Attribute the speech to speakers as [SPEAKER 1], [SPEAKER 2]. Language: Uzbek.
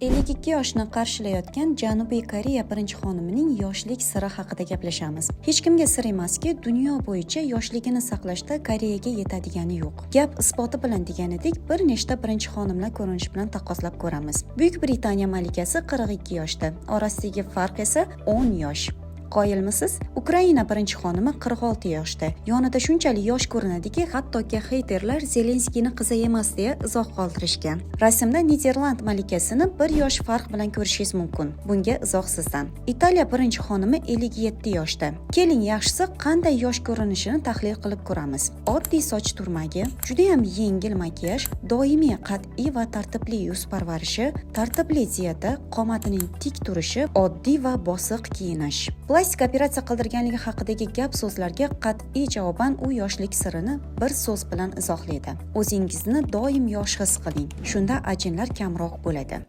[SPEAKER 1] 52 yoshni qarshilayotgan Janubiy Koreya birinchi xonimining yoshlik siri haqida gaplashamiz. Hech kimga sir emaski, dunyo bo'yicha yoshligini saqlashda Koreyaga yetadigani yo'q. Gap isboti bilan deganidek, bir nechta birinchi xonimlar ko'rinish bilan taqqoslab ko'ramiz. Buyuk Britaniya malikasi 42 yoshda, orasidagi farq esa 10 yosh. Qoyilmisiz? Ukraina birinchi xonimi 46 yoshda. Yonida shunchalik yosh ko'rinadiki, hattoki heyterlar Zelenskiyni qizi emas deya izoh qoldirishgan. Rasmda Niderland malikasini 1 yosh farq bilan ko'rishingiz mumkin. Bunga izoh sizdan. Italiya birinchi xonimi 57 yoshda. Keling, yaxshisi qanday yosh ko'rinishini tahlil qilib ko'ramiz. Oddiy soch turmagi, juda ham yengil makiyaj, doimiy qat'iy va tartibli yuz parvarishi, tartibli dieta, qomatining tik turishi, oddiy va bosiq kiyinish. Plastik operatsiya qildirganligi haqidagi gap so'zlarga qat'iy javoban u yoshlik sirini bir so'z bilan izohlaydi. O'zingizni doim yosh his qiling. Shunda ajinlar kamroq bo'ladi.